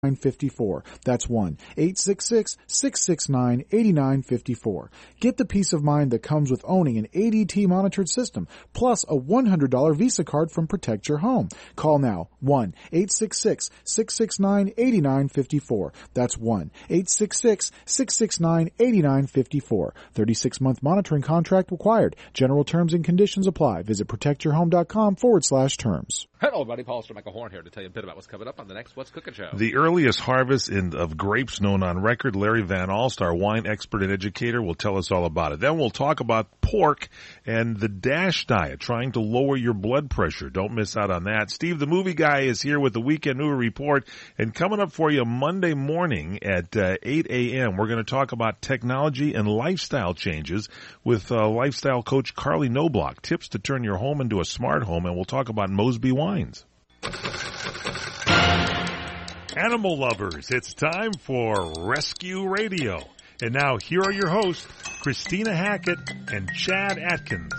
8954. That's 1-866-669-8954. Get the peace of mind that comes with owning an ADT monitored system, plus a $100 Visa card from Protect Your Home. Call now, 1-866-669-8954. That's 1-866-669-8954. 36-month monitoring contract required. General terms and conditions apply. Visit protectyourhome.com/terms. Hello, everybody. Paul Schumacher Horn here to tell you a bit about what's coming up on the next What's Cooking Show. The earliest harvest of grapes known on record, Larry Van Alst, our wine expert and educator, will tell us all about it. Then we'll talk about pork and the DASH diet, trying to lower your blood pressure. Don't miss out on that. Steve, the movie guy, is here with the Weekend Movie Report. And coming up for you Monday morning at 8 a.m., we're going to talk about technology and lifestyle changes with lifestyle coach Carly Knobloch. Tips to turn your home into a smart home. And we'll talk about Mosby Wines. Animal lovers, it's time for Rescue Radio. And now here are your hosts, Christina Hackett and Chad Atkins.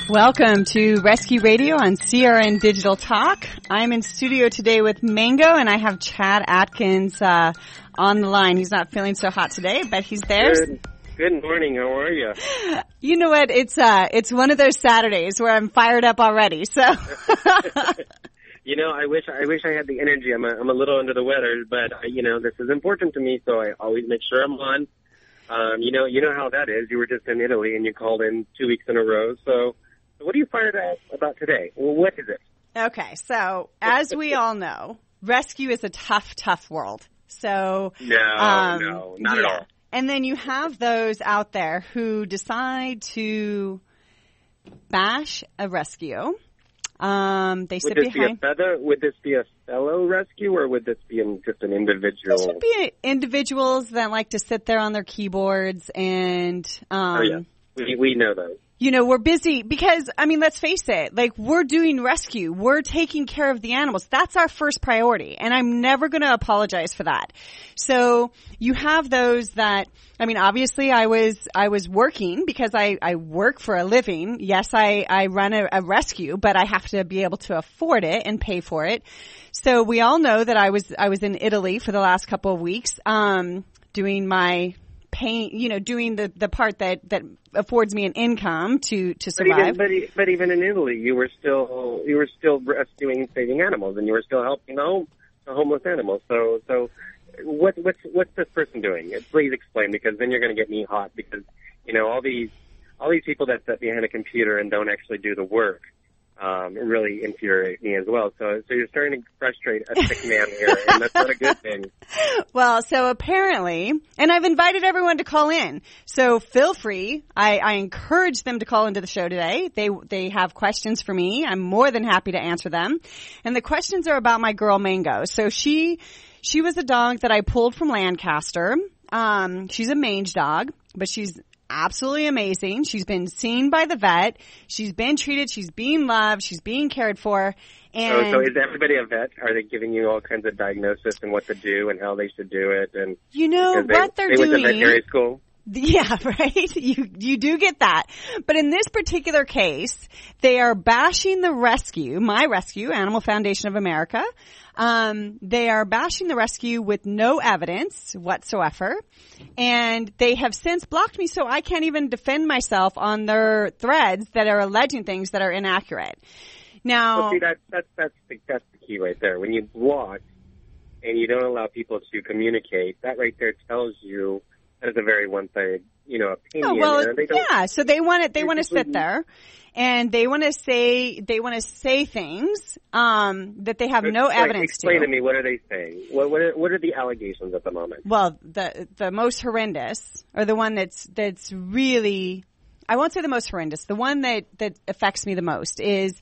Welcome to Rescue Radio on CRN Digital Talk. I'm in studio today with Mango, and I have Chad Atkins on the line. He's not feeling so hot today, but he's there. Good morning. How are you? You know what? It's one of those Saturdays where I'm fired up already. So, you know, I wish I had the energy. I'm a little under the weather, but this is important to me, so I always make sure I'm on. You know how that is. You were just in Italy and you called in 2 weeks in a row. So what are you fired up about today? Well, what is it? Okay, so as we all know, rescue is a tough world. So no, not at all. And then you have those out there who decide to bash a rescue. They sit behind. Would this be a fellow rescue, or would this be just an individual? This would be individuals that like to sit there on their keyboards and. We know those. You know, we're busy because, I mean, let's face it, like, we're doing rescue. We're taking care of the animals. That's our first priority, and I'm never going to apologize for that. So you have those that, I mean, obviously I was working because I work for a living. Yes, I run a rescue, but I have to be able to afford it and pay for it. So we all know that I was in Italy for the last couple of weeks, doing my doing the part that affords me an income to survive. But even in Italy, you were still rescuing, saving animals, and you were still helping the homeless animals. So what's this person doing? Please explain, because then you're going to get me hot, because all these people that sit behind a computer and don't actually do the work. It really infuriates me as well. So you're starting to frustrate a sick man here, and that's not a good thing. Well, so apparently, and I've invited everyone to call in. So feel free. I encourage them to call into the show today. They have questions for me. I'm more than happy to answer them. And the questions are about my girl Mango. So she was a dog that I pulled from Lancaster. She's a mange dog, but she's absolutely amazing. She's been seen by the vet. She's been treated. She's being loved. She's being cared for. And so is everybody a vet? Are they giving you all kinds of diagnosis and what to do and how they should do it? And what they're doing. They went to veterinary school. Yeah, right? You do get that. But in this particular case, they are bashing the rescue, my rescue, Animal Foundation of America. They are bashing the rescue with no evidence whatsoever. And they have since blocked me, so I can't even defend myself on their threads that are alleging things that are inaccurate. Now, see, that's the key right there. When you block and you don't allow people to communicate, that right there tells you that is a very one-sided, opinion. Oh, well, so they want to sit there and they want to say things that they have no evidence to. Explain to me, what are they saying? What are the allegations at the moment? Well, the most horrendous, or the one that's really, I won't say the most horrendous, the one that affects me the most is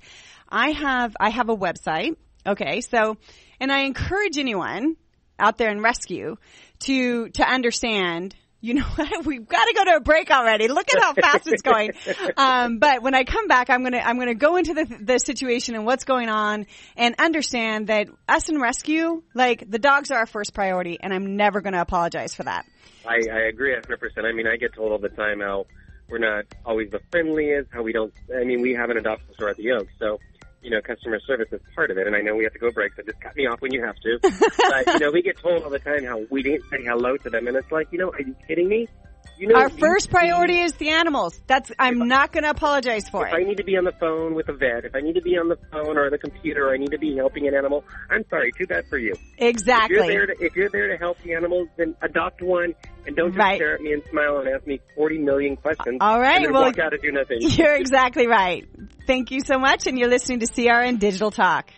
I have a website. Okay, so, and I encourage anyone out there in rescue to understand. You know what? We've got to go to a break already. Look at how fast it's going. But when I come back, I'm gonna go into the situation and what's going on, and understand that us in rescue, like, the dogs are our first priority, and I'm never gonna apologize for that. I agree 100%. I mean, I get told all the time how we're not always the friendliest, how we have an adoption store at the Oaks. So customer service is part of it. And I know we have to go break, so just cut me off when you have to. But, we get told all the time how we didn't say hello to them. And it's like, are you kidding me? Our first priority is the animals. I'm not going to apologize for it. If I need to be on the phone with a vet, if I need to be on the phone or the computer, or I need to be helping an animal, I'm sorry, too bad for you. Exactly. If you're there to help the animals, then adopt one and don't just stare at me and smile and ask me 40 million questions. All right. And then walk out and do nothing. You're exactly right. Thank you so much, and you're listening to CRN Digital Talk.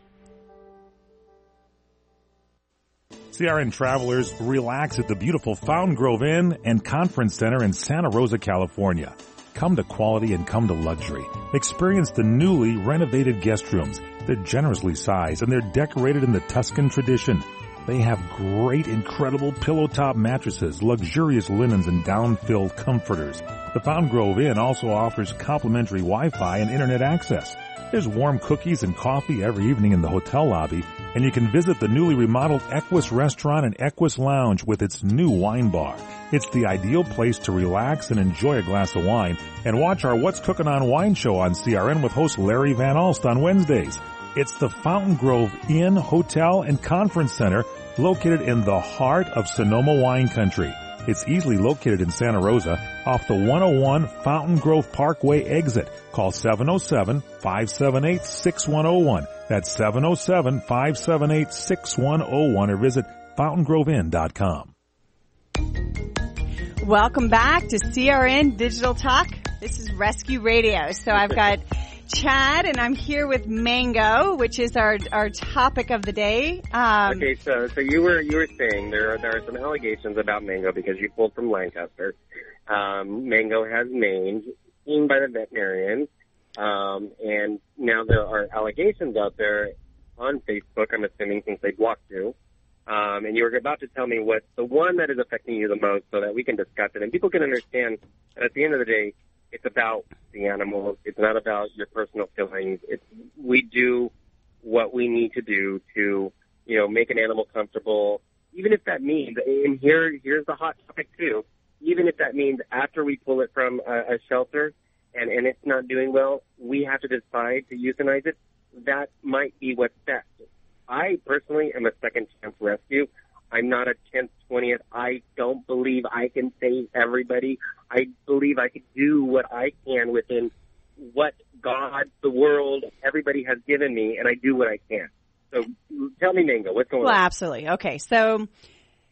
CRN travelers, relax at the beautiful Fountain Grove Inn and Conference Center in Santa Rosa, California. Come to quality and come to luxury. Experience the newly renovated guest rooms. They're generously sized and they're decorated in the Tuscan tradition. They have great, incredible pillow top mattresses, luxurious linens, and down-filled comforters. The Fountain Grove Inn also offers complimentary Wi-Fi and internet access. There's warm cookies and coffee every evening in the hotel lobby, and you can visit the newly remodeled Equus Restaurant and Equus Lounge with its new wine bar. It's the ideal place to relax and enjoy a glass of wine and watch our What's Cooking on Wine show on CRN with host Larry Van Alst on Wednesdays. It's the Fountain Grove Inn, Hotel, and Conference Center located in the heart of Sonoma wine country. It's easily located in Santa Rosa off the 101 Fountain Grove Parkway exit. Call 707-578-6101. That's 707-578-6101 or visit fountaingroveinn.com. Welcome back to CRN Digital Talk. This is Rescue Radio. So I've got Chad, and I'm here with Mango, which is our topic of the day. Okay, so you were saying there are some allegations about Mango because you pulled from Lancaster. Mango has mange, seen by the veterinarian, and now there are allegations out there on Facebook, I'm assuming, since they blocked you. And you were about to tell me what's the one that is affecting you the most so that we can discuss it and people can understand that at the end of the day, it's about the animals. It's not about your personal feelings. We do what we need to do to, make an animal comfortable, even if that means, and here's the hot topic too, even if that means after we pull it from a shelter and it's not doing well, we have to decide to euthanize it. That might be what's best. I personally am a second chance rescue. I'm not a 10th, 20th. I don't believe I can save everybody. I believe I could do what I can within what God, the world, everybody has given me, and I do what I can. So tell me, Mango, what's going on? Well, absolutely. Okay, so,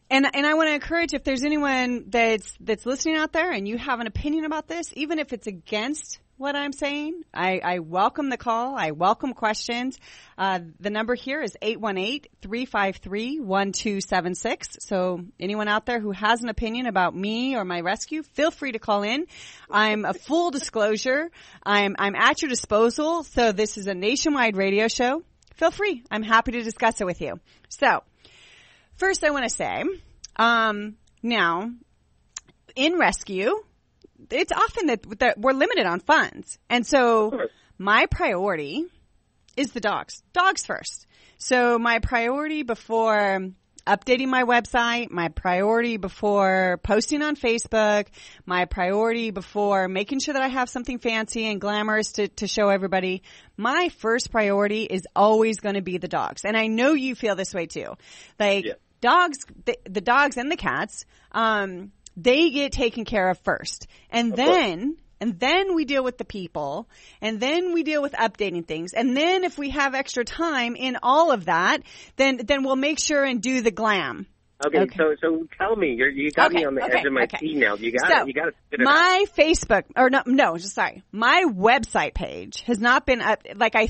and I want to encourage, if there's anyone that's listening out there and you have an opinion about this, even if it's against what I'm saying, I welcome the call. I welcome questions. The number here is 818-353-1276. So anyone out there who has an opinion about me or my rescue, feel free to call in. I'm a full disclosure. I'm at your disposal. So this is a nationwide radio show. Feel free. I'm happy to discuss it with you. So first I want to say, now in rescue, it's often that we're limited on funds. And so my priority is the dogs. Dogs first. So my priority before updating my website, my priority before posting on Facebook, my priority before making sure that I have something fancy and glamorous to show everybody, my first priority is always going to be the dogs. And I know you feel this way too. Dogs, the dogs and the cats, they get taken care of first. And then we deal with the people, and then we deal with updating things. And then if we have extra time in all of that, then we'll make sure and do the glam. Okay. So tell me, you got me on the edge of my seat now. You got to spit it out. My Facebook, my website page has not been up. Like I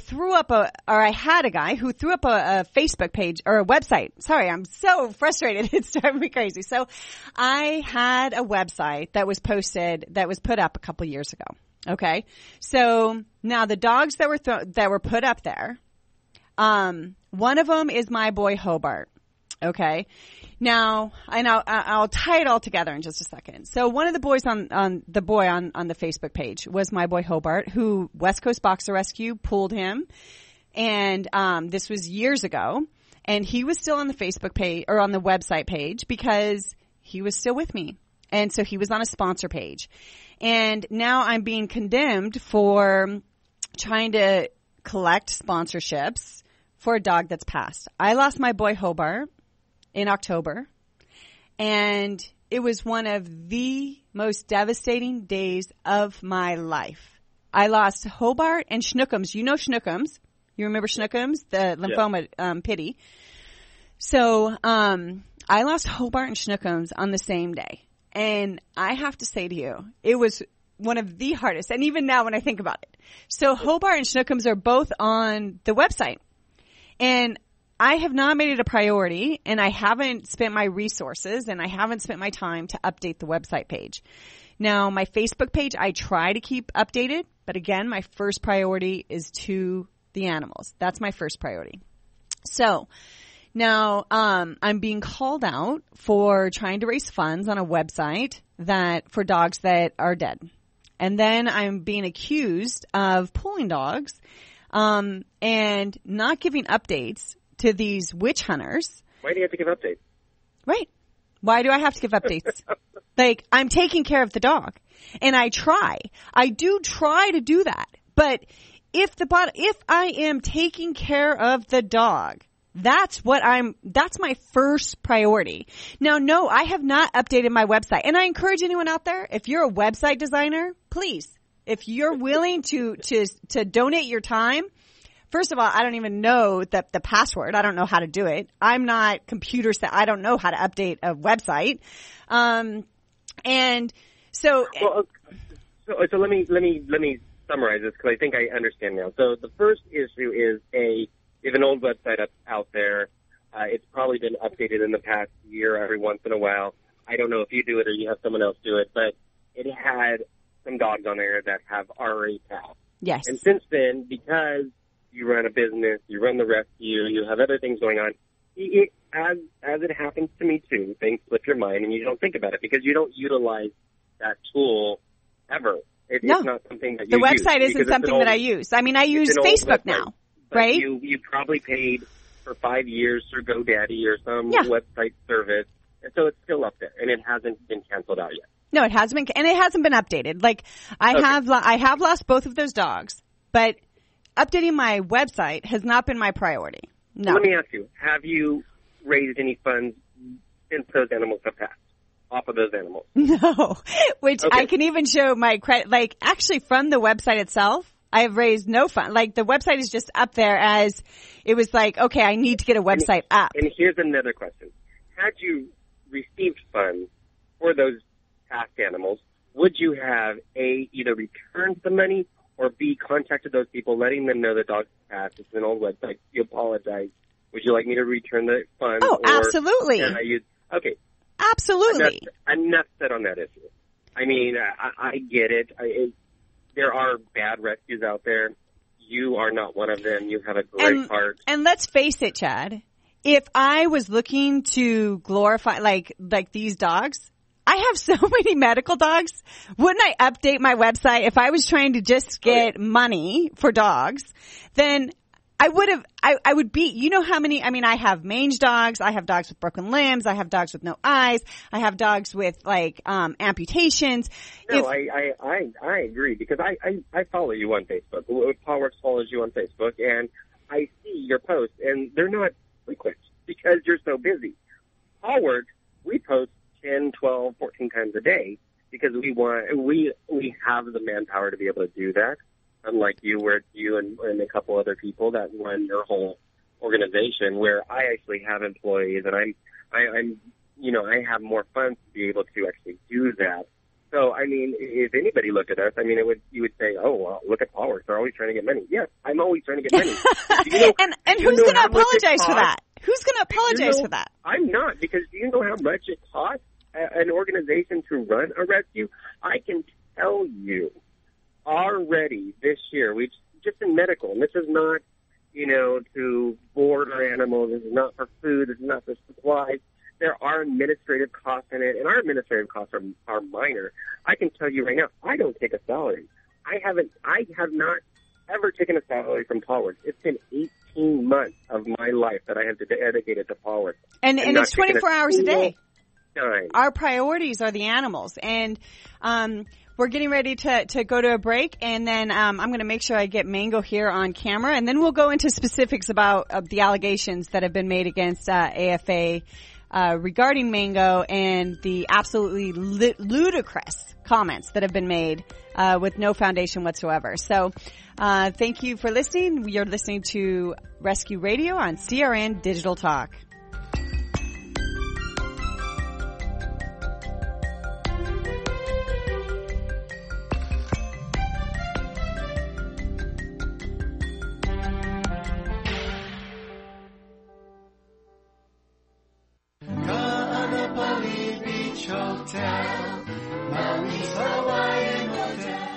had a guy who threw up a Facebook page or a website. Sorry, I'm so frustrated. It's driving me crazy. So I had a website that was put up a couple years ago. Okay. So now the dogs that were put up there, one of them is my boy Hobart. Okay. Now, I'll tie it all together in just a second. So one of the boys on the Facebook page was my boy Hobart, who West Coast Boxer Rescue pulled him. And, this was years ago. And he was still on the Facebook page or on the website page because he was still with me. And so he was on a sponsor page. And now I'm being condemned for trying to collect sponsorships for a dog that's passed. I lost my boy Hobart in October, and it was one of the most devastating days of my life. I lost Hobart and Schnookums. You know Schnookums. You remember Schnookums, the lymphoma pity. So I lost Hobart and Schnookums on the same day. And I have to say to you, it was one of the hardest. And even now when I think about it. So Hobart and Schnookums are both on the website. And I have not made it a priority, and I haven't spent my resources, and I haven't spent my time to update the website page. Now, my Facebook page, I try to keep updated, but again, my first priority is to the animals. That's my first priority. So now I'm being called out for trying to raise funds on a website for dogs that are dead. And then I'm being accused of pulling dogs and not giving updates to these witch hunters. Why do you have to give updates? Right. Why do I have to give updates? Like, I'm taking care of the dog. And I do try to do that. But if I am taking care of the dog, that's my first priority. Now, no, I have not updated my website. And I encourage anyone out there, if you're a website designer, please, if you're willing to donate your time. First of all, I don't even know the password. I don't know how to do it. I'm not computer set. I don't know how to update a website. And so, so let me summarize this because I think I understand now. So the first issue is you have an old website out there. It's probably been updated in the past year every once in a while. I don't know if you do it or you have someone else do it, but it had some dogs on there that have already passed. Yes. And since then, because you run a business, you run the rescue, you have other things going on, as it happens to me too, things slip your mind and you don't think about it because you don't utilize that tool ever. It's not something that you use. The website isn't something that I use. I mean, I use Facebook now, right? You probably paid for 5 years through GoDaddy or some website service, and so it's still up there, and it hasn't been canceled out yet. No, it hasn't been, and it hasn't been updated. Like, I have lost both of those dogs, but updating my website has not been my priority. No. Let me ask you, have you raised any funds since those animals have passed off of those animals? No, which I can even show my credit, like actually from the website itself, I have raised no fund. Like the website is just up there as it was like, okay, I need to get a website up. And here's another question. Had you received funds for those past animals, would you have either returned the money or B, contacted those people, letting them know the dog's passed? It's an old website. You apologize. Would you like me to return the funds? Oh, absolutely. Okay. Absolutely. Enough said on that issue. I mean, I get it. There are bad rescues out there. You are not one of them. You have a great heart. And let's face it, Chad. If I was looking to glorify, like these dogs, I have so many medical dogs. Wouldn't I update my website if I was trying to just get money for dogs? Then I would be, you know how many, I mean, I have mange dogs. I have dogs with broken limbs. I have dogs with no eyes. I have dogs with amputations. No, I agree because I follow you on Facebook. PawWorks follows you on Facebook and I see your posts and they're not frequent because you're so busy. PawWorks, we post 10, 12, 14 times a day because we have the manpower to be able to do that. Unlike you, where it's you and a couple other people that run your whole organization, where I actually have employees and I have more funds to be able to actually do that. So, I mean, if anybody looked at us, I mean, you would say, oh, well, look at PawWorks. They're always trying to get money. Yes, I'm always trying to get money. And who's going to apologize for that? Who's going to apologize for that? I'm not, because do you know how much it costs an organization to run a rescue? I can tell you already this year, we've just in medical, and this is not, to board our animals. This is not for food. This is not for supplies. There are administrative costs in it, and our administrative costs are minor. I can tell you right now, I don't take a salary. I have not ever taken a salary from PawWorks. It's been 18 months of my life that I have dedicated to PawWorks. And it's 24 hours a day. Time. Our priorities are the animals. And when we're getting ready to go to a break, and then I'm going to make sure I get Mango here on camera, and then we'll go into specifics about the allegations that have been made against AFA regarding Mango and the absolutely ludicrous comments that have been made with no foundation whatsoever. So thank you for listening. You're listening to Rescue Radio on CRN Digital Talk.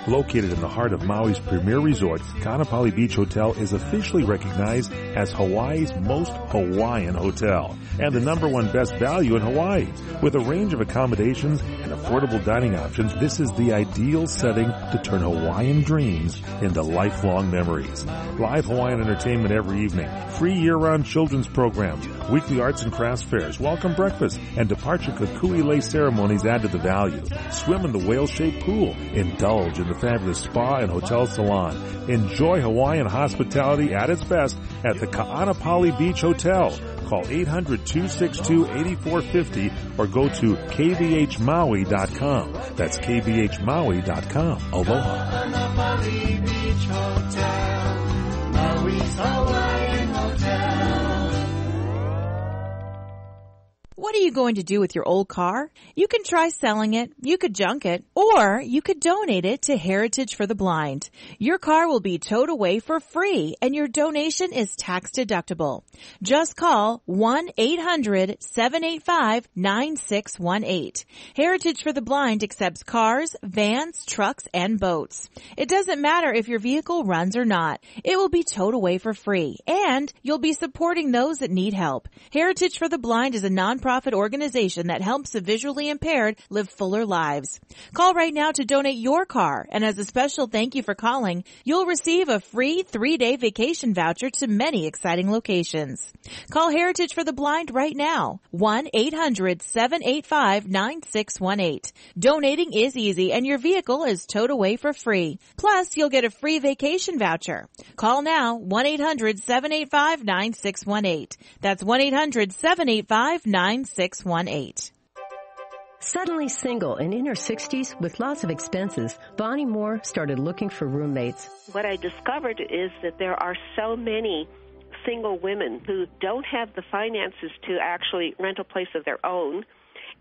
Located in the heart of Maui's premier resort, Kaanapali Beach Hotel is officially recognized as Hawaii's most Hawaiian hotel and the #1 best value in Hawaii. With a range of accommodations and affordable dining options, this is the ideal setting to turn Hawaiian dreams into lifelong memories. Live Hawaiian entertainment every evening, free year-round children's programs, weekly arts and crafts fairs, welcome breakfast, and departure kukui lei ceremonies add to the value. Swim in the whale-shaped pool, indulge in the fabulous spa and hotel salon. Enjoy Hawaiian hospitality at its best at the Kaanapali Beach Hotel. Call 800-262-8450 or go to kvhmaui.com. That's kvhmaui.com. Aloha. Kaanapali Beach Hotel, Maui's Hawaiian Hotel. What are you going to do with your old car? You can try selling it, you could junk it, or you could donate it to Heritage for the Blind. Your car will be towed away for free, and your donation is tax deductible. Just call 1-800-785-9618. Heritage for the Blind accepts cars, vans, trucks, and boats. It doesn't matter if your vehicle runs or not. It will be towed away for free, and you'll be supporting those that need help. Heritage for the Blind is a nonprofit organization that helps the visually impaired live fuller lives. Call right now to donate your car, and as a special thank you for calling, you'll receive a free 3-day vacation voucher to many exciting locations. Call Heritage for the Blind right now, 1-800-785-9618. Donating is easy, and your vehicle is towed away for free. Plus, you'll get a free vacation voucher. Call now, 1-800-785-9618. That's 1-800-785-9618. Suddenly single and in her 60s with lots of expenses, Bonnie Moore started looking for roommates. What I discovered is that there are so many single women who don't have the finances to actually rent a place of their own,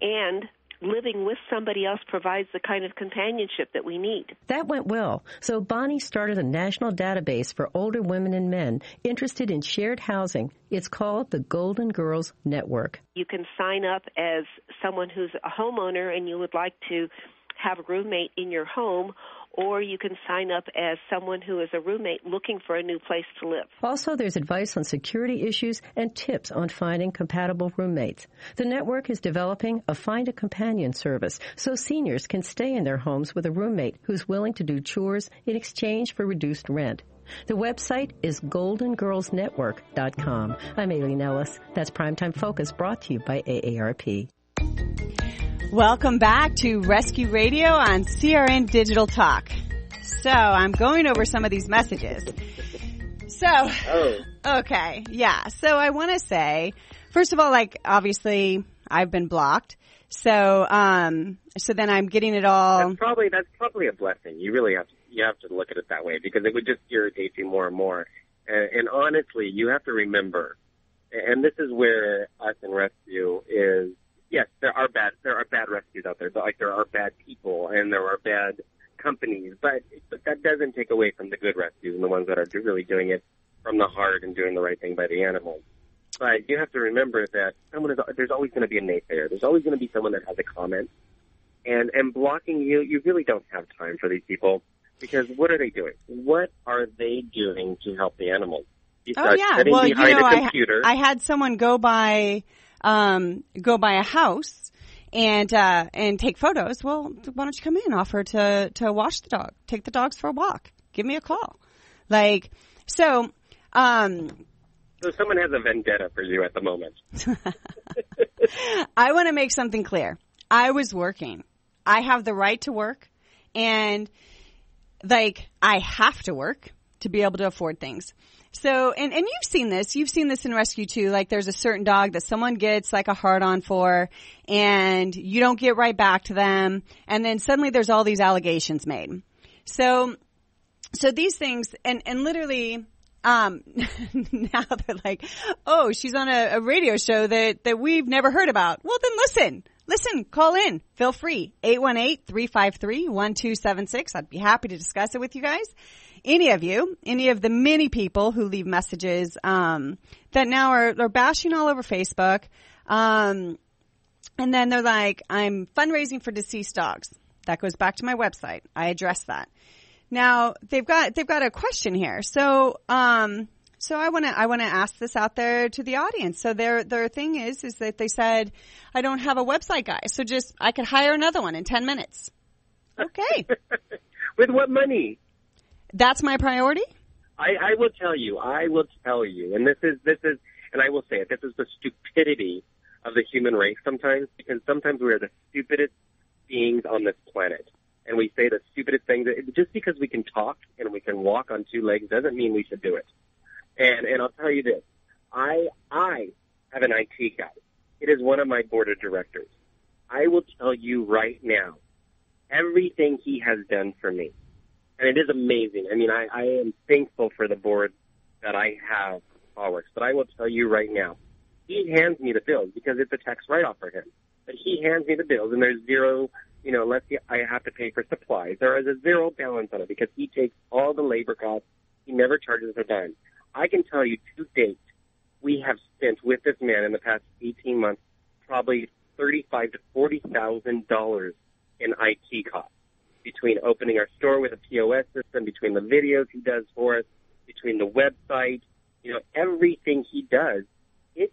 and living with somebody else provides the kind of companionship that we need. That went well, so Bonnie started a national database for older women and men interested in shared housing. It's called the Golden Girls Network. You can sign up as someone who's a homeowner and you would like to have a roommate in your home, or you can sign up as someone who is a roommate looking for a new place to live. Also, there's advice on security issues and tips on finding compatible roommates. The network is developing a Find a Companion service so seniors can stay in their homes with a roommate who's willing to do chores in exchange for reduced rent. The website is goldengirlsnetwork.com. I'm Aileen Ellis. That's Primetime Focus, brought to you by AARP. Welcome back to Rescue Radio on CRN Digital Talk. So I'm going over some of these messages. Okay, yeah. So I want to say, first of all, like, obviously I've been blocked. So then I'm getting it all. That's probably a blessing. You really have to look at it that way, because it would just irritate you more and more. And honestly, you have to remember, and this is where us in Rescue is. Yes, there are bad rescues out there. Like, there are bad people and there are bad companies, but that doesn't take away from the good rescues and the ones that are really doing it from the heart and doing the right thing by the animals. But you have to remember that there's always going to be a naysayer. There's always going to be someone that has a comment, and blocking you really don't have time for these people, because what are they doing? What are they doing to help the animals? Oh yeah, well, you know, I had someone go by a house and take photos. Well, why don't you come in, offer to wash the dog, take the dogs for a walk, give me a call. Like, so someone has a vendetta for you at the moment. I want to make something clear. I was working. I have the right to work, And like, I have to work to be able to afford things. So, and you've seen this in rescue too. Like, there's a certain dog that someone gets like a hard on for, and you don't get right back to them. And then suddenly there's all these allegations made. So these things, and literally, now they're like, oh, she's on a radio show that we've never heard about. Well, then listen, call in. Feel free. 818-353-1276. I'd be happy to discuss it with you guys. Any of the many people who leave messages, that now are bashing all over Facebook. And then they're like, I'm fundraising for deceased dogs. That goes back to my website. I addressed that. Now they've got a question here. So I want to ask this out there to the audience. So their thing is that they said, I don't have a website guy. So I could hire another one in 10 minutes. Okay. With what money? That's my priority? I will tell you, and this is, and I will say it, this is the stupidity of the human race sometimes, because sometimes we are the stupidest beings on this planet. And we say the stupidest things. Just because we can talk and we can walk on two legs doesn't mean we should do it. And I'll tell you this, I have an IT guy. It is one of my board of directors. I will tell you right now, everything he has done for me. And it is amazing. I mean, I am thankful for the board that I have, Powerworks. But I will tell you right now, he hands me the bills because it's a tax write-off for him. But he hands me the bills, and there's zero, unless I have to pay for supplies. There is a zero balance on it because he takes all the labor costs. He never charges a dime. I can tell you to date, we have spent with this man in the past 18 months probably $35,000 to $40,000 in IT costs. Between opening our store with a POS system, between the videos he does for us, between the website, everything he does, it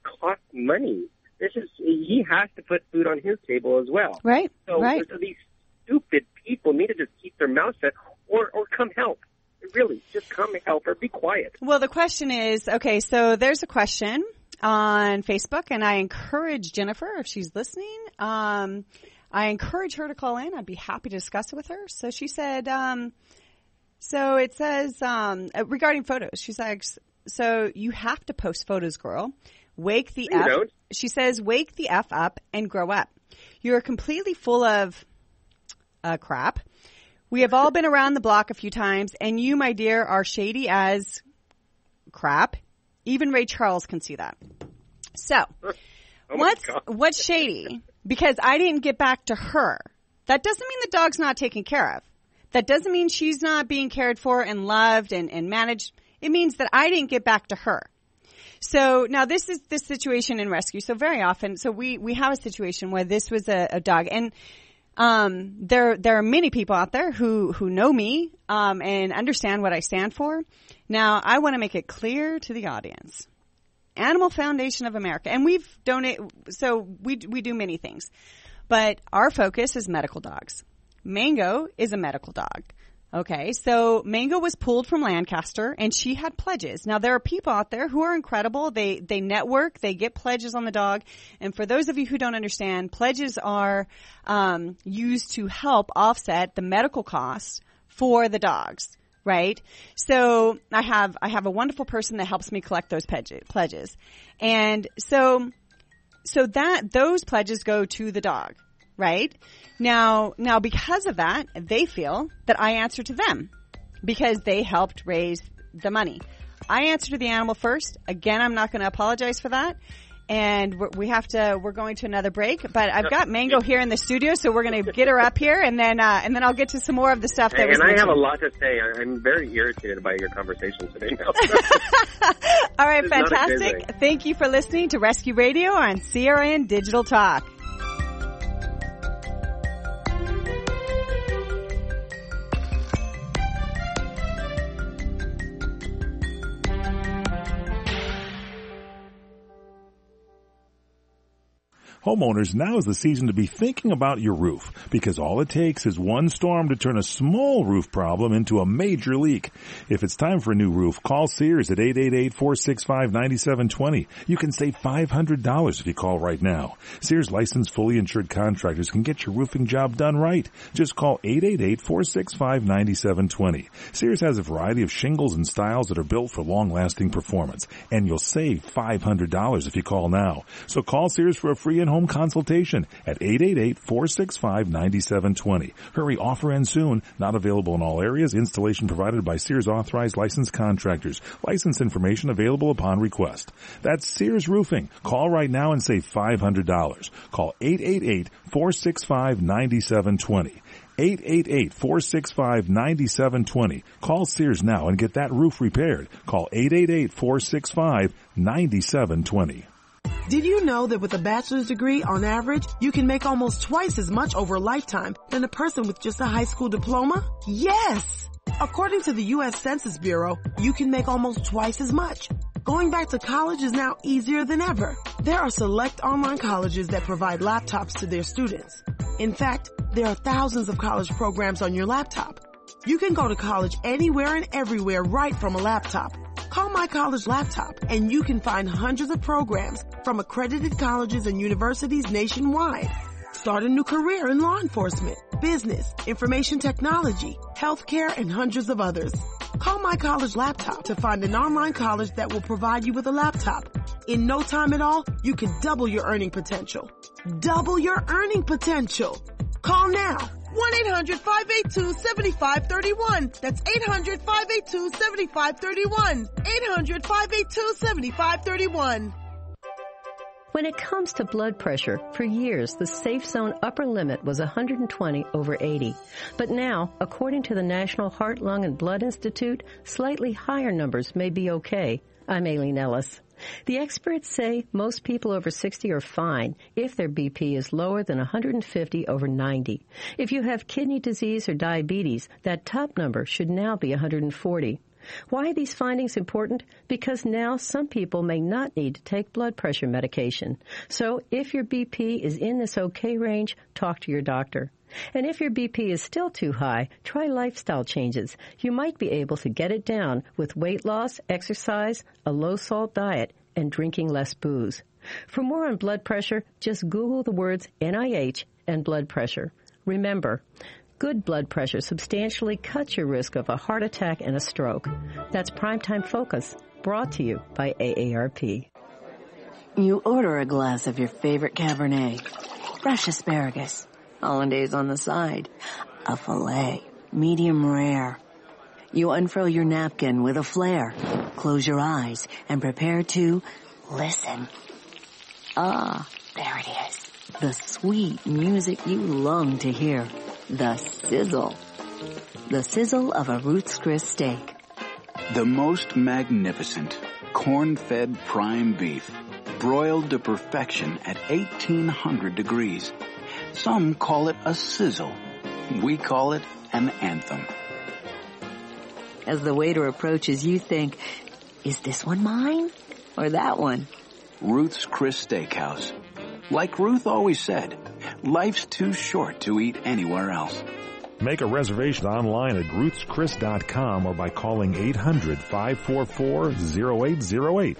costs money. He has to put food on his table as well. Right. So these stupid people need to just keep their mouth shut or come help. Really, just come help or be quiet. Well, the question is, okay, so there's a question on Facebook, and I encourage Jennifer, if she's listening, I encourage her to call in. I'd be happy to discuss it with her. So she said, so it says, regarding photos, she's like, so you have to post photos, girl. Wake the F. Don't. She says, wake the F up and grow up. You're completely full of crap. We have all been around the block a few times, and you, my dear, are shady as crap. Even Ray Charles can see that. So, what's shady? Because I didn't get back to her. That doesn't mean the dog's not taken care of. That doesn't mean she's not being cared for and loved and managed. It means that I didn't get back to her. So now this is this situation in rescue. So very often, so we have a situation where this was a dog, and there are many people out there who know me and understand what I stand for. Now I want to make it clear to the audience. Animal Foundation of America, and we've donated, so we do many things, but our focus is medical dogs. Mango is a medical dog. Okay, so Mango was pulled from Lancaster, and she had pledges. Now, there are people out there who are incredible. They network, they get pledges on the dog. And for those of you who don't understand, pledges are used to help offset the medical costs for the dogs, right? So I have a wonderful person that helps me collect those pledges. And so those pledges go to the dog. Right? Now because of that, they feel that I answer to them because they helped raise the money. I answer to the animal first. Again, I'm not going to apologize for that. And we're going to another break, but I've got Mango here in the studio, so we're going to get her up here, and then I'll get to some more of the stuff that was mentioned. I have a lot to say. I'm very irritated by your conversation today now. All right, fantastic. Thank you for listening to Rescue Radio on CRN Digital Talk. Homeowners, now is the season to be thinking about your roof, because all it takes is one storm to turn a small roof problem into a major leak. If it's time for a new roof, call Sears at 888-465-9720. You can save $500 if you call right now. Sears licensed, fully insured contractors can get your roofing job done right. Just call 888-465-9720. Sears has a variety of shingles and styles that are built for long-lasting performance, and you'll save $500 if you call now. So call Sears for a free in-home consultation at 888-465-9720. Hurry, offer ends soon. Not available in all areas. Installation provided by Sears authorized licensed contractors. License information available upon request. That's Sears Roofing. Call right now and save $500. Call 888-465-9720. 888-465-9720. Call Sears now and get that roof repaired. Call 888-465-9720. Did you know that with a bachelor's degree, on average, you can make almost twice as much over a lifetime than a person with just a high school diploma? Yes! According to the U.S. Census Bureau, you can make almost twice as much. Going back to college is now easier than ever. There are select online colleges that provide laptops to their students. In fact, there are thousands of college programs on your laptop. You can go to college anywhere and everywhere right from a laptop. Call My College Laptop and you can find hundreds of programs from accredited colleges and universities nationwide. Start a new career in law enforcement, business, information technology, healthcare, and hundreds of others. Call My College Laptop to find an online college that will provide you with a laptop. In no time at all, you can double your earning potential. Double your earning potential. Call now. 1-800-582-7531. That's 800-582-7531. 800-582-7531. When it comes to blood pressure, for years the safe zone upper limit was 120/80. But now, according to the National Heart, Lung, and Blood Institute, slightly higher numbers may be okay. I'm Aileen Ellis. The experts say most people over 60 are fine if their BP is lower than 150/90. If you have kidney disease or diabetes, that top number should now be 140. Why are these findings important? Because now some people may not need to take blood pressure medication. So if your BP is in this okay range, talk to your doctor. And if your BP is still too high, try lifestyle changes. You might be able to get it down with weight loss, exercise, a low-salt diet, and drinking less booze. For more on blood pressure, just Google the words NIH and blood pressure. Remember, good blood pressure substantially cuts your risk of a heart attack and a stroke. That's Primetime Focus, brought to you by AARP. You order a glass of your favorite Cabernet, fresh asparagus, hollandaise on the side, a filet, medium rare. You unfurl your napkin with a flair, close your eyes, and prepare to listen. Ah, there it is. The sweet music you long to hear. The sizzle. The sizzle of a Ruth's Chris steak. The most magnificent corn-fed prime beef, broiled to perfection at 1800 degrees. Some call it a sizzle. We call it an anthem. As the waiter approaches, you think, is this one mine or that one? Ruth's Chris Steakhouse. Like Ruth always said, life's too short to eat anywhere else. Make a reservation online at ruthschris.com or by calling 800-544-0808.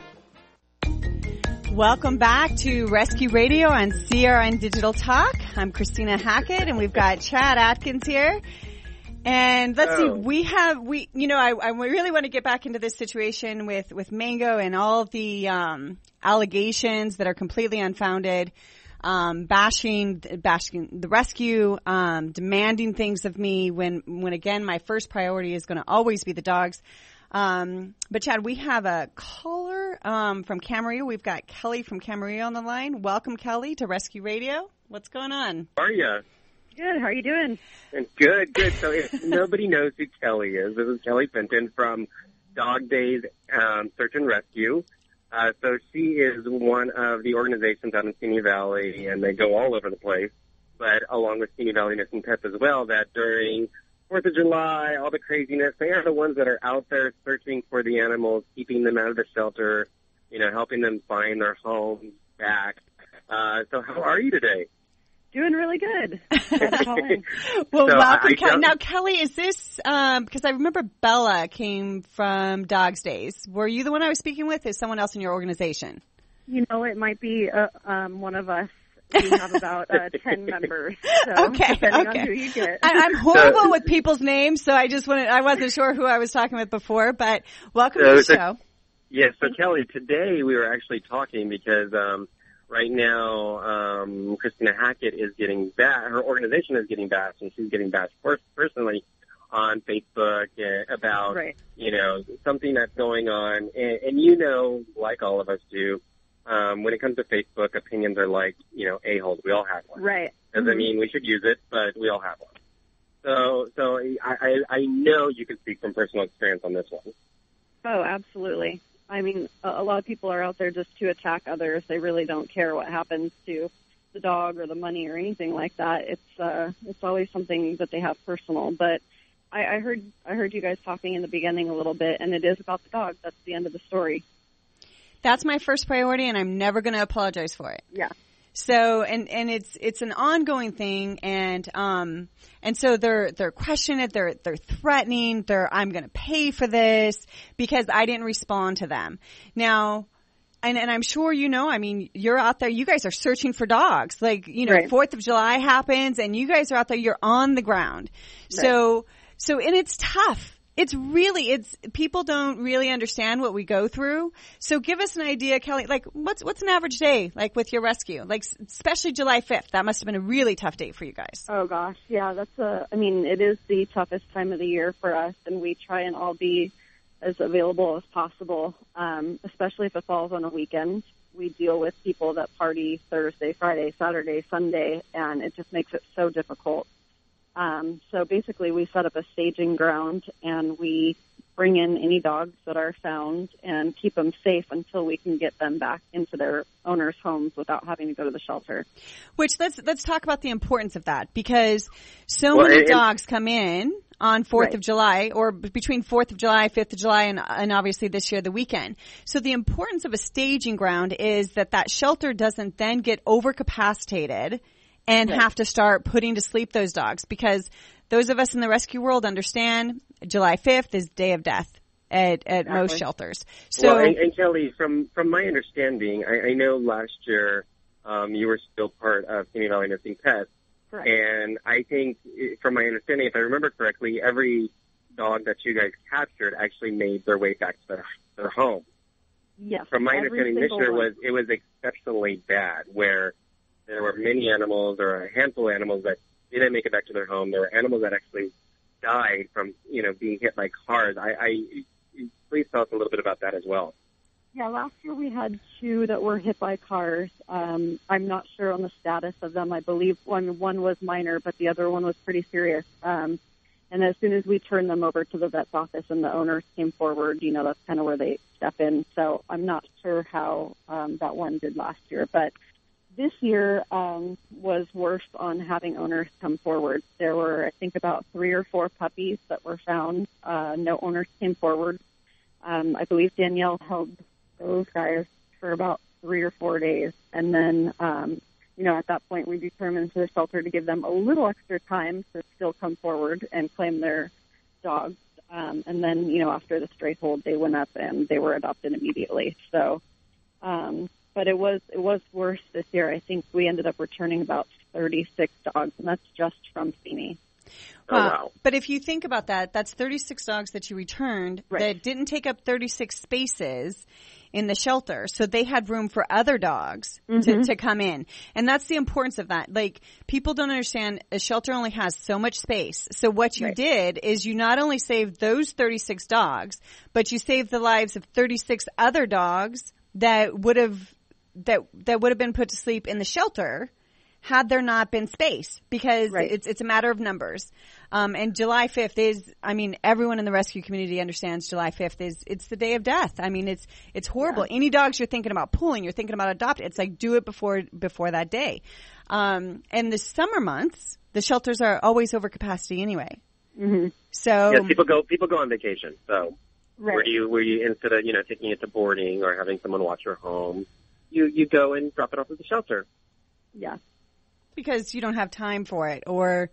Welcome back to Rescue Radio on CRN Digital Talk. I'm Christina Hackett, and we've got Chad Atkins here. And let's see, I really want to get back into this situation with Mango and all of the allegations that are completely unfounded, bashing the rescue, demanding things of me when again my first priority is going to always be the dogs. But Chad, we have a caller from Camarillo. We've got Kelly from Camarillo on the line. Welcome, Kelly, to Rescue Radio. What's going on? How are you? Good. How are you doing? Good. So if nobody knows who Kelly is, this is Kelly Fenton from Dog Days Search and Rescue. So she is one of the organizations out in Simi Valley, and they go all over the place, but along with Simi Valley Missing Pets as well, that during 4th of July, all the craziness, they are the ones that are out there searching for the animals, keeping them out of the shelter, helping them find their homes back. So how are you today? Doing really good. Well, So welcome, I Kelly. don't- Now, Kelly, is this because I remember Bella came from Dogs Days? Were you the one I was speaking with? Is someone else in your organization? You know, it might be one of us. We have about 10 members. So Okay, depending okay. on who you get. I'm horrible with people's names, so I wasn't sure who I was talking with before. But welcome to the show. Yes, so Kelly, today we were actually talking because right now Christina Hackett is getting her organization is getting bashed, and she's getting bashed personally on Facebook about, you know, something that's going on. And you know, like all of us do, when it comes to Facebook, opinions are like, you know, a-holes. We all have one. Right. Doesn't mean we should use it, but we all have one. So I know you can speak from personal experience on this one. Oh, absolutely. I mean, a lot of people are out there just to attack others. They really don't care what happens to the dog or the money or anything like that. It's always something that they have personal. But I heard you guys talking in the beginning a little bit, and it is about the dog. That's the end of the story. That's my first priority, and I'm never going to apologize for it. Yeah. So, and it's an ongoing thing, and so they're questioning it, they're threatening, I'm going to pay for this because I didn't respond to them. Now, and I'm sure you know, I mean, you're out there, you guys are searching for dogs. Like, you know, 4th of July happens, and you guys are out there, you're on the ground. Right. So, and it's tough. People don't really understand what we go through. So give us an idea, Kelly, like what's an average day like with your rescue? Like especially July 5th. That must have been a really tough day for you guys. Oh gosh. Yeah, it is the toughest time of the year for us, and we try and all be as available as possible, especially if it falls on a weekend. We deal with people that party Thursday, Friday, Saturday, Sunday, and it just makes it so difficult. So basically we set up a staging ground, and we bring in any dogs that are found and keep them safe until we can get them back into their owners' homes without having to go to the shelter. Which let's talk about the importance of that, because many dogs come in on 4th of July, or between 4th of July, 5th of July, and obviously this year the weekend. So the importance of a staging ground is that shelter doesn't then get overcapacitated and have to start putting to sleep those dogs, because those of us in the rescue world understand July 5th is day of death at most shelters. So, and Kelly, from my understanding, I know last year you were still part of Simi Valley Missing Pets. Correct. And I think, from my understanding, if I remember correctly, every dog that you guys captured actually made their way back to their home. Yes. From my understanding, this year it was exceptionally bad, where there were many animals, or a handful of animals that didn't make it back to their home. There were animals that actually died from, you know, being hit by cars. Please tell us a little bit about that as well. Yeah, last year we had 2 that were hit by cars. I'm not sure on the status of them. I believe one was minor, but the other one was pretty serious. And as soon as we turned them over to the vet's office and the owners came forward, you know, that's kind of where they step in. So I'm not sure how that one did last year. But this year was worse on having owners come forward. There were, I think, about 3 or 4 puppies that were found. No owners came forward. I believe Danielle held those guys for about 3 or 4 days. And then, you know, at that point we determined to the shelter to give them a little extra time to still come forward and claim their dogs. And then, you know, after the stray hold, they went up and they were adopted immediately. So, but it was worse this year. I think we ended up returning about 36 dogs, and that's just from Feeney. Wow. But if you think about that, that's 36 dogs that you returned that didn't take up 36 spaces in the shelter. So they had room for other dogs to come in. And that's the importance of that. Like, people don't understand a shelter only has so much space. So what you did is you not only saved those 36 dogs, but you saved the lives of 36 other dogs that would have been put to sleep in the shelter had there not been space, because it's a matter of numbers. And July 5th is, I mean, everyone in the rescue community understands July 5th it's the day of death. I mean, it's horrible. Yeah. Any dogs you're thinking about pulling, you're thinking about adopting, it's like, do it before that day. And the summer months, the shelters are always over capacity anyway. Mm-hmm. So yes, people go on vacation. So were you instead of, you know, taking it to boarding or having someone watch your home, you go and drop it off at the shelter. Yeah. Because you don't have time for it. Or,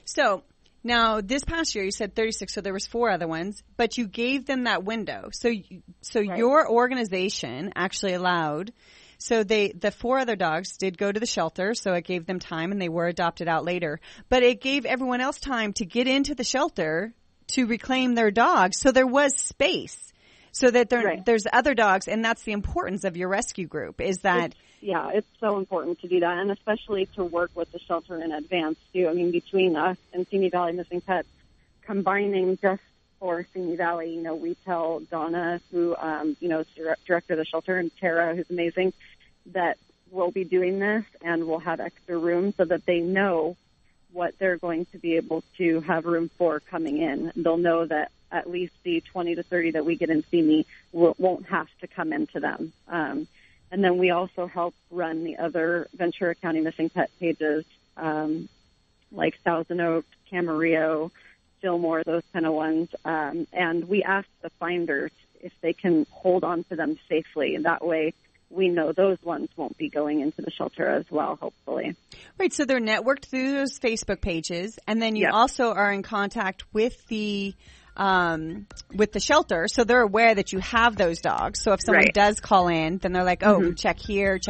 so now this past year you said 36, so there was 4 other ones, but you gave them that window. So Right. your organization actually allowed, so the 4 other dogs did go to the shelter, so it gave them time and they were adopted out later, but it gave everyone else time to get into the shelter to reclaim their dogs. So there was space so that there's other dogs. And that's the importance of your rescue group is that. It's so important to do that, and especially to work with the shelter in advance, too. I mean, between us and Simi Valley Missing Pets, combining just for Simi Valley, we tell Donna, who, is director of the shelter, and Tara, who's amazing, that we'll be doing this and we'll have extra room so that they know what they're going to be able to have room for coming in. They'll know that at least the 20 to 30 that we get in Simi won't have to come into them. And then we also help run the other Ventura County Missing Pet pages, like Thousand Oaks, Camarillo, Fillmore, those kind of ones. And we ask the finders if they can hold on to them safely. And that way we know those ones won't be going into the shelter as well, hopefully. Right. So they're networked through those Facebook pages. And then you also are in contact with the shelter, so they're aware that you have those dogs. So if someone does call in, then they're like, oh, check here.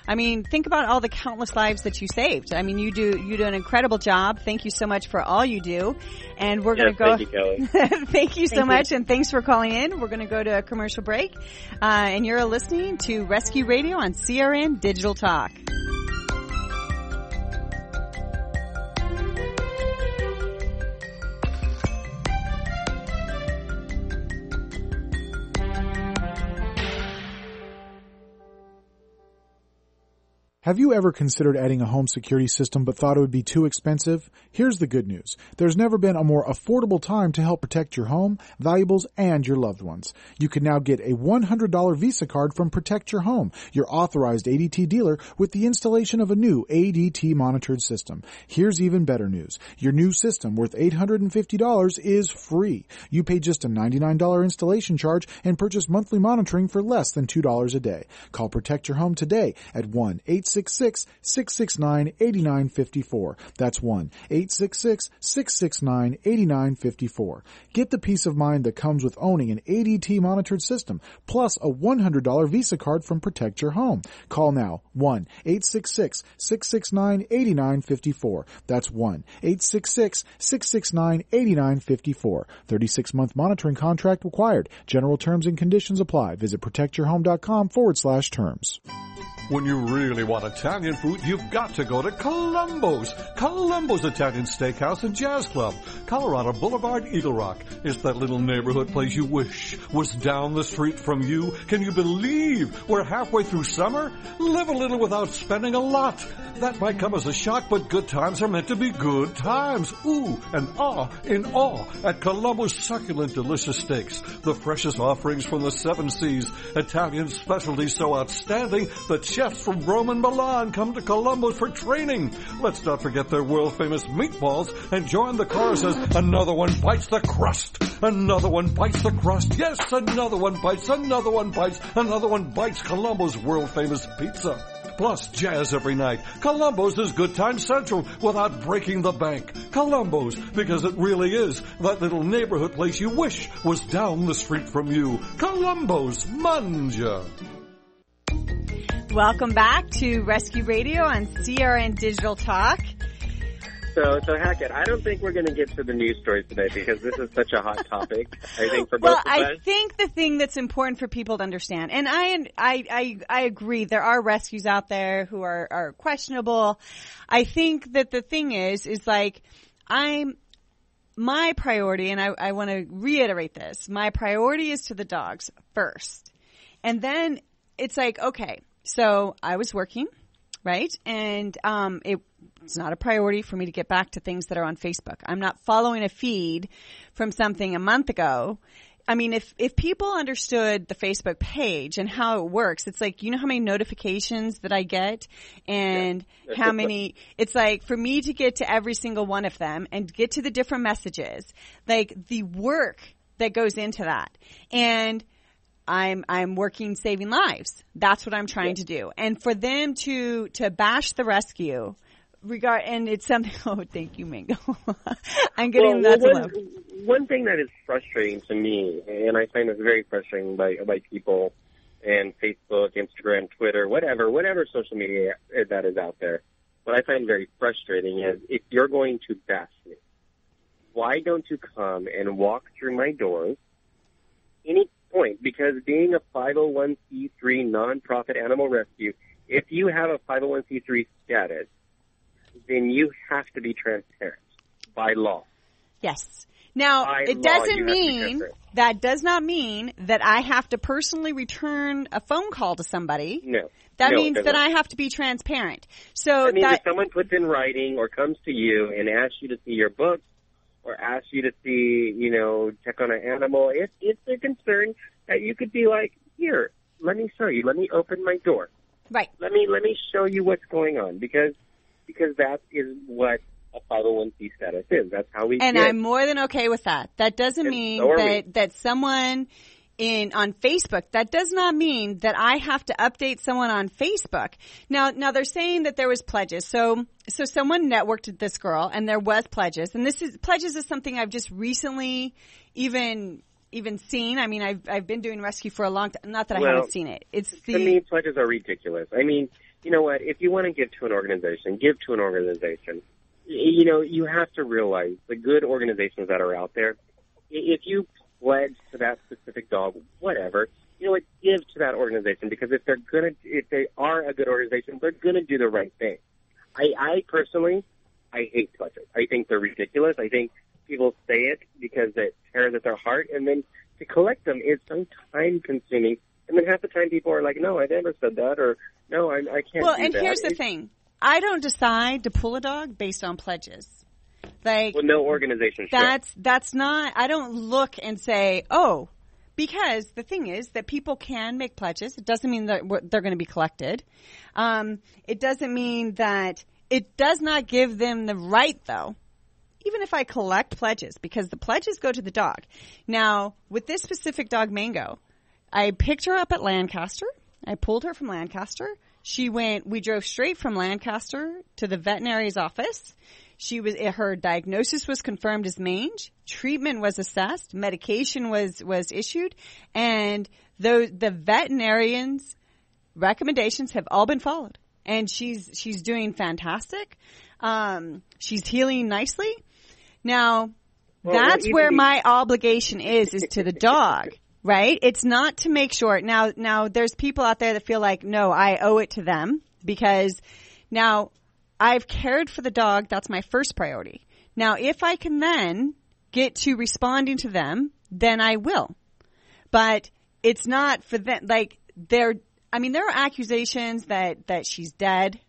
I mean, think about all the countless lives that you saved. I mean, you do an incredible job. Thank you so much for all you do. And we're going to go. Thank you, Kelly. Thank you so much, and thanks for calling in. We're going to go to a commercial break, and you're listening to Rescue Radio on CRN Digital Talk. Have you ever considered adding a home security system but thought it would be too expensive? Here's the good news. There's never been a more affordable time to help protect your home, valuables, and your loved ones. You can now get a $100 Visa card from Protect Your Home, your authorized ADT dealer, with the installation of a new ADT monitored system. Here's even better news. Your new system, worth $850, is free. You pay just a $99 installation charge and purchase monthly monitoring for less than $2 a day. Call Protect Your Home today at 1-866-669-8954. That's 1-866-669-8954. Get the peace of mind that comes with owning an ADT monitored system, plus a $100 Visa card from Protect Your Home. Call now, 1-866-669-8954. That's 1-866-669-8954. 36-month monitoring contract required. General terms and conditions apply. Visit protectyourhome.com/terms. When you really want Italian food, you've got to go to Columbo's. Columbo's Italian Steakhouse and Jazz Club. Colorado Boulevard, Eagle Rock. It's that little neighborhood place you wish was down the street from you. Can you believe we're halfway through summer? Live a little without spending a lot. That might come as a shock, but good times are meant to be good times. Ooh and ah in awe at Columbo's succulent, delicious steaks. The freshest offerings from the 7 Seas. Italian specialties so outstanding that chefs from Rome and Milan come to Columbo's for training. Let's not forget their world-famous meatballs and join the chorus as another one bites the crust. Another one bites the crust. Yes, another one bites, another one bites, another one bites Columbo's world-famous pizza. Plus jazz every night. Columbo's is Good Time Central without breaking the bank. Columbo's, because it really is that little neighborhood place you wish was down the street from you. Columbo's, manja. Welcome back to Rescue Radio on CRN Digital Talk. So Hackett, I don't think we're going to get to the news stories today because this is such a hot topic. I think for both of us. I think the thing that's important for people to understand, and I agree, there are rescues out there who are questionable. I think that the thing is like, my priority, and I want to reiterate this, my priority is to the dogs first. And then it's like, okay, so I was working, right? And it's not a priority for me to get back to things that are on Facebook. I'm not following a feed from something a month ago. I mean, if people understood the Facebook page and how it works, it's like, you know how many notifications that I get and how many, it's like for me to get to every single one of them and get to the different messages, like the work that goes into that. And I'm working saving lives. That's what I'm trying to do. And for them to bash the rescue, and it's something. Oh, thank you, Mango. I'm getting lots of love. One thing that is frustrating to me, and I find this very frustrating by people, and Facebook, Instagram, Twitter, whatever social media that is out there. What I find very frustrating is if you're going to bash me, why don't you come and walk through my doors any point? Because being a 501c3 nonprofit animal rescue, if you have a 501c3 status, then you have to be transparent by law. Yes. Now, it doesn't mean, that does not mean that I have to personally return a phone call to somebody. No. That means that I have to be transparent. So that means if someone puts in writing or comes to you and asks you to see your book or asks you to see, check on an animal, it's a concern that you could be like, here, let me show you. Let me open my door. Right. Let me show you what's going on because that is what a 501c status is. That's how we. And I'm more than okay with that. That doesn't mean that someone on Facebook. That does not mean that I have to update someone on Facebook. Now they're saying that there was pledges. So someone networked with this girl, and there was pledges. And pledges is something I've just recently even seen. I mean, I've been doing rescue for a long time. Not that I haven't seen it. To me, pledges are ridiculous. I mean, you know what? If you want to give to an organization, give to an organization. You have to realize the good organizations that are out there. If you pledge to that specific dog, whatever, give to that organization because if they are a good organization, they're gonna do the right thing. I personally hate pledges. I think they're ridiculous. I think people say it because it tears at their heart, and then to collect them is so time consuming. And then half the time people are like, "No, I never said that," or "No, I can't." Well, do and that. Here's the thing. I don't decide to pull a dog based on pledges. No organization should. That's not, I don't look and say, because the thing is that people can make pledges. It doesn't mean that they're going to be collected. It doesn't mean that, it does not give them the right though, even if I collect pledges, because the pledges go to the dog. Now, with this specific dog, Mango, I picked her up at Lancaster. I pulled her from Lancaster. We drove straight from Lancaster to the veterinary's office. Her diagnosis was confirmed as mange. Treatment was assessed. Medication was issued. And the veterinarian's recommendations have all been followed. And she's doing fantastic. She's healing nicely. Now, that's where my obligation is to the dog. Right? It's not to make sure. Now there's people out there that feel like, no, I owe it to them because now I've cared for the dog. That's my first priority. Now, if I can then get to responding to them, then I will. But it's not for them. There are accusations that she's dead.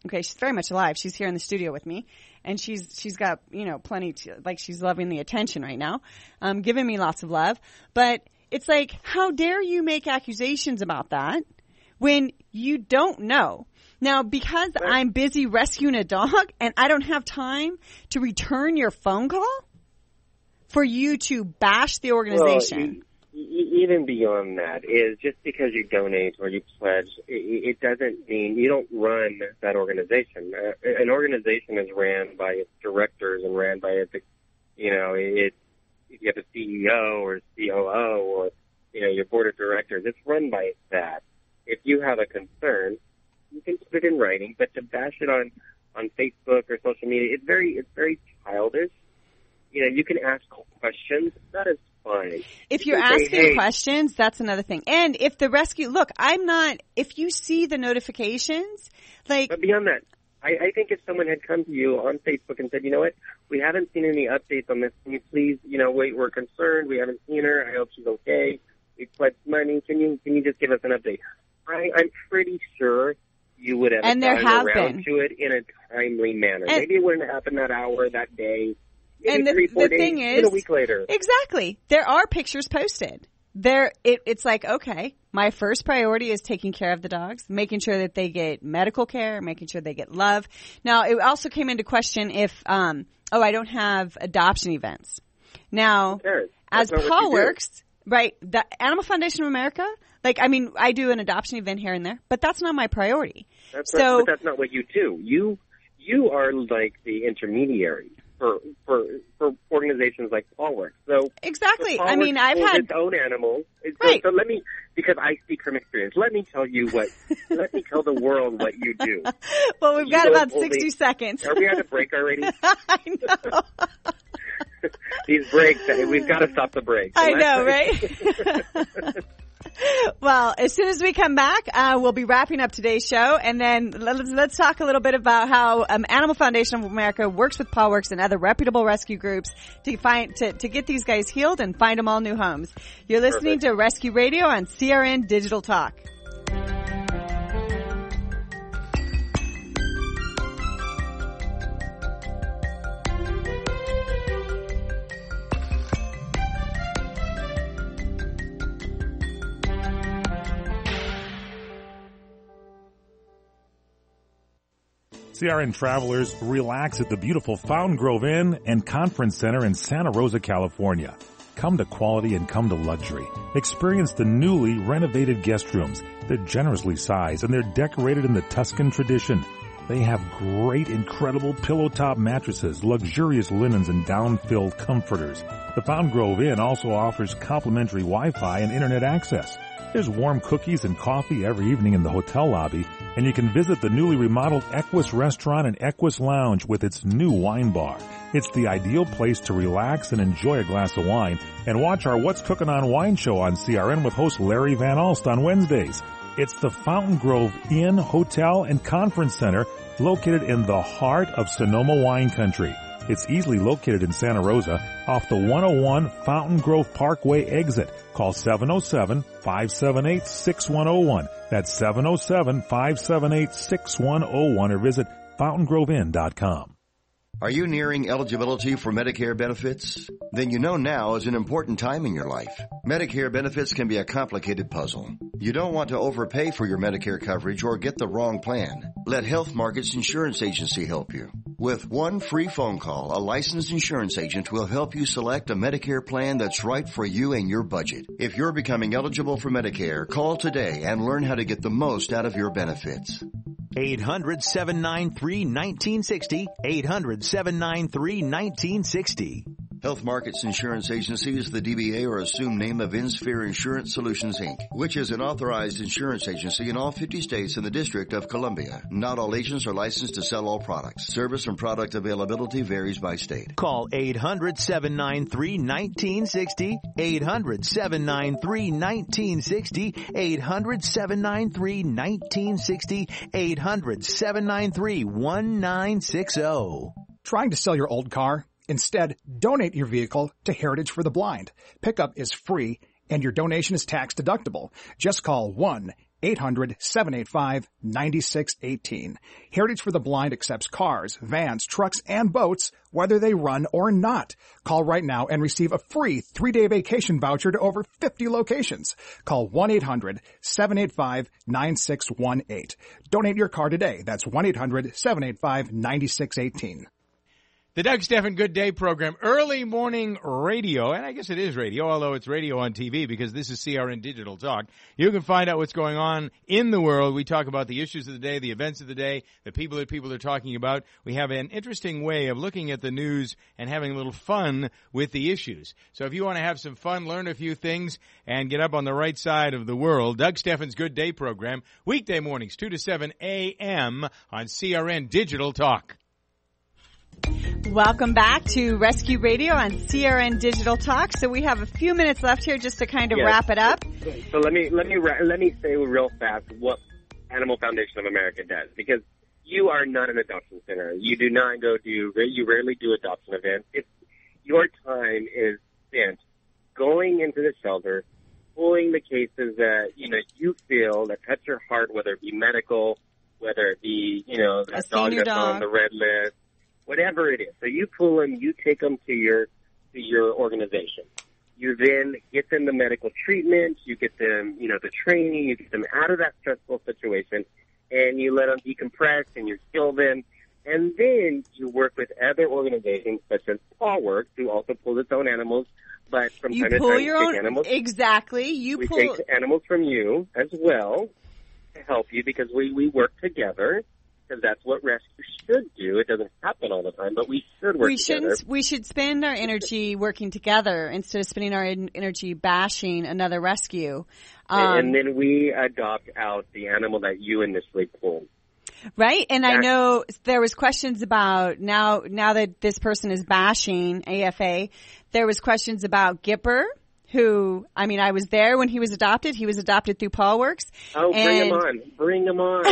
Okay. She's very much alive. She's here in the studio with me. And she's got, plenty she's loving the attention right now. Giving me lots of love. But it's like, how dare you make accusations about that when you don't know? Now, because I'm busy rescuing a dog and I don't have time to return your phone call for you to bash the organization. Well, even beyond that is just because you donate or you pledge, it doesn't mean you don't run that organization. An organization is ran by its directors and ran by its, if you have a CEO or COO or, your board of directors, it's run by that. If you have a concern, you can put it in writing, but to bash it on Facebook or social media, it's very childish. You can ask questions. That is fine. If you're asking questions, that's another thing. And if the rescue, if you see the notifications, But beyond that, I think if someone had come to you on Facebook and said, you know what, we haven't seen any updates on this. Can you please, wait, we're concerned. We haven't seen her. I hope she's okay. We pledged money. Can you just give us an update? I'm pretty sure you would have and there have around been. to it in a timely manner. Maybe it wouldn't happen that hour, that day. Maybe and 3-4 days, thing is, a week later. Exactly. There are pictures posted. It's like, okay, my first priority is taking care of the dogs, making sure that they get medical care, making sure they get love. Now, it also came into question if, I don't have adoption events. Now, as Paul works, Right. The Animal Foundation of America, like, I mean, I do an adoption event here and there, but that's not my priority. But that's not what you do. You are like the intermediary for organizations like PawWorks. So exactly. So I mean, I've had its own animals. Right. So let me, because I speak from experience, let me tell you let me tell the world what you do. Well, we've got about 60 seconds. Are we at a break already? I know. These breaks, we've got to stop the break. So I know, right? Well, as soon as we come back, we'll be wrapping up today's show, and then let's talk a little bit about how Animal Foundation of America works with PawWorks and other reputable rescue groups to get these guys healed and find them all new homes. You're listening to Rescue Radio on CRN Digital Talk. CRN travelers, relax at the beautiful Fountain Grove Inn and Conference Center in Santa Rosa, California. Come to quality and come to luxury. Experience the newly renovated guest rooms. They're generously sized and they're decorated in the Tuscan tradition. They have great, incredible pillow-top mattresses, luxurious linens, and down-filled comforters. The Fountain Grove Inn also offers complimentary Wi-Fi and internet access. There's warm cookies and coffee every evening in the hotel lobby, and you can visit the newly remodeled Equus Restaurant and Equus Lounge with its new wine bar. It's the ideal place to relax and enjoy a glass of wine and watch our What's Cooking on Wine show on CRN with host Larry Van Alst on Wednesdays. It's the Fountain Grove Inn, Hotel, and Conference Center located in the heart of Sonoma wine country. It's easily located in Santa Rosa off the 101 Fountain Grove Parkway exit. Call 707-578-6101. That's 707-578-6101 or visit fountaingroveinn.com. Are you nearing eligibility for Medicare benefits? Then you know now is an important time in your life. Medicare benefits can be a complicated puzzle. You don't want to overpay for your Medicare coverage or get the wrong plan. Let Health Markets Insurance Agency help you. With one free phone call, a licensed insurance agent will help you select a Medicare plan that's right for you and your budget. If you're becoming eligible for Medicare, call today and learn how to get the most out of your benefits. 800-793-1960. 800-793-1960. Health Markets Insurance Agency is the DBA or assumed name of InSphere Insurance Solutions, Inc., which is an authorized insurance agency in all 50 states and the District of Columbia. Not all agents are licensed to sell all products. Service and product availability varies by state. Call 800-793-1960. 800-793-1960. 800-793-1960. 800-793-1960. Trying to sell your old car? Instead, donate your vehicle to Heritage for the Blind. Pickup is free and your donation is tax deductible. Just call 1-800-785-9618. Heritage for the Blind accepts cars, vans, trucks, and boats, whether they run or not. Call right now and receive a free 3-day vacation voucher to over 50 locations. Call 1-800-785-9618. Donate your car today. That's 1-800-785-9618. The Doug Stephan Good Day program, early morning radio, and I guess it is radio, although it's radio on TV because this is CRN Digital Talk. You can find out what's going on in the world. We talk about the issues of the day, the events of the day, the people that people are talking about. We have an interesting way of looking at the news and having a little fun with the issues. So if you want to have some fun, learn a few things, and get up on the right side of the world, Doug Stephan's Good Day program, weekday mornings, 2 to 7 a.m. on CRN Digital Talk. Welcome back to Rescue Radio on CRN Digital Talk. So we have a few minutes left here just to kind of wrap it up. So let me say real fast what Animal Foundation of America does, because you are not an adoption center. You do not you rarely do adoption events. Your time is spent going into the shelter, pulling the cases that you feel that touch your heart, whether it be medical, whether it be that dog that's on the red list. Whatever it is. So you pull them, you take them to your organization. You then get them the medical treatment, you get them, the training, you get them out of that stressful situation, and you let them decompress and you heal them. And then you work with other organizations such as PawWorks, who also pulls its own animals, but from You time to pull time your we own, take animals. exactly. We take animals from you as well to help you because we work together. Because that's what rescue should do. It doesn't happen all the time, but we should work together. We should spend our energy working together instead of spending our energy bashing another rescue. And then we adopt out the animal that you initially pulled. Right, and I know there was questions about now that this person is bashing AFA, there was questions about Gipper, who, I mean, I was there when he was adopted. He was adopted through PaulWorks. Oh, bring him on.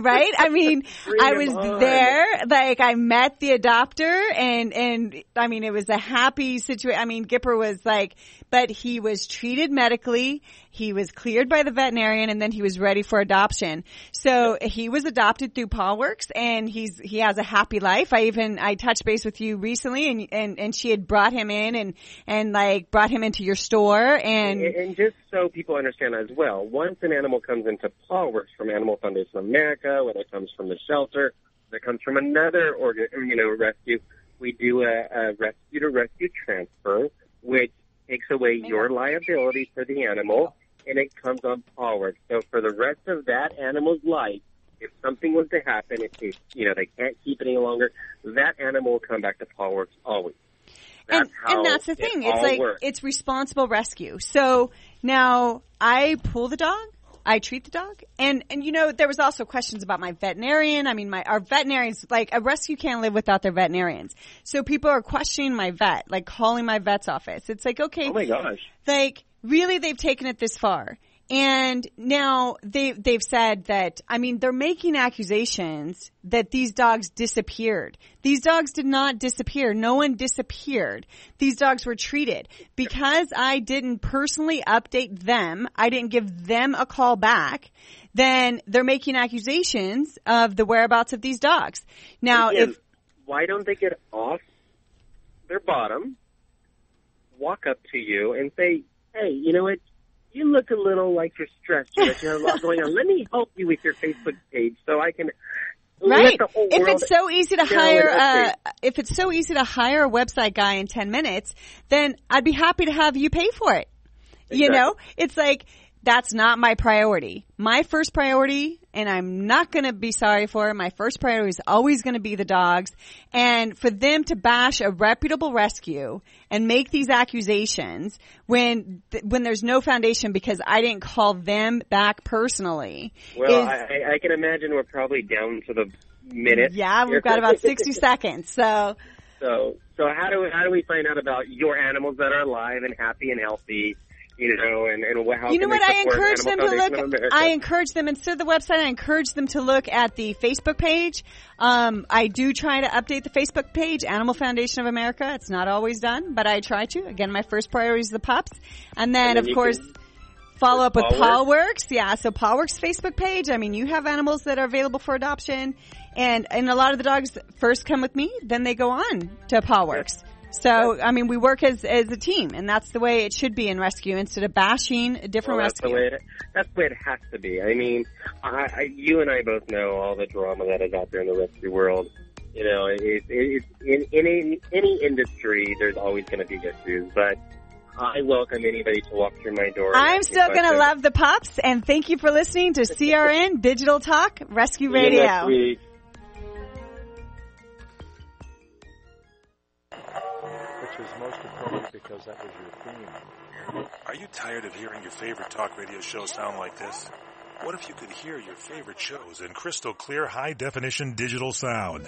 Right? I mean, I was there, like, I met the adopter and, I mean, it was a happy situation. I mean, Gipper was like, but he was treated medically. He was cleared by the veterinarian and then he was ready for adoption. So he was adopted through PaulWorks and he has a happy life. I touched base with you recently and she had brought him in and like brought him into your store and just so people understand as well, once an animal comes into PaulWorks from Animal Foundation of America, whether it comes from the shelter, whether it comes from another rescue, we do a rescue to rescue transfer, which takes away your liability for the animal, and it comes on PaulWorks. So for the rest of that animal's life, if something was to happen, if they can't keep it any longer, that animal will come back to PaulWorks always. And that's the thing. It's like, it's responsible rescue. So now I pull the dog. I treat the dog. And there was also questions about my veterinarian. I mean, our veterinarians, like a rescue can't live without their veterinarians. So people are questioning my vet, like calling my vet's office. It's like, okay. Oh my gosh. Like, really, they've taken it this far. And now they've said that, I mean, they're making accusations that these dogs disappeared. These dogs did not disappear. No one disappeared. These dogs were treated. Because I didn't personally update them, I didn't give them a call back, then they're making accusations of the whereabouts of these dogs. Now, why don't they get off their bottom, walk up to you and say, hey, you know what? You look a little like you're stressed. You have a lot going on. Let me help you with your Facebook page so I can right. let the whole If world it's so easy to know hire a website guy in 10 minutes, then I'd be happy to have you pay for it. Exactly. You know, it's like, that's not my priority. My first priority, and I'm not going to be sorry for it, my first priority is always going to be the dogs. And for them to bash a reputable rescue and make these accusations when there's no foundation because I didn't call them back personally. Well, I can imagine we're probably down to the minute. Yeah, we've got about 60 seconds. So how do we find out about your animals that are alive and happy and healthy? How you know what? I encourage them to look. I encourage them instead of the website. I encourage them to look at the Facebook page. I do try to update the Facebook page, Animal Foundation of America. It's not always done, but I try to. Again, my first priority is the pups, and then of course follow up with PaulWorks. Yeah, so PaulWorks Facebook page. I mean, you have animals that are available for adoption, and a lot of the dogs first come with me, then they go on to PaulWorks. So, I mean, we work as a team, and that's the way it should be in rescue instead of bashing a different rescue. That's the way it has to be. I mean, you and I both know all the drama that is out there in the rescue world. It's in any industry, there's always going to be issues, but I welcome anybody to walk through my door. I'm still going to love the pups, and thank you for listening to CRN Digital Talk Rescue Radio. Next week. Which is most appropriate because that was your theme. Are you tired of hearing your favorite talk radio show sound like this? What if you could hear your favorite shows in crystal clear, high definition digital sound?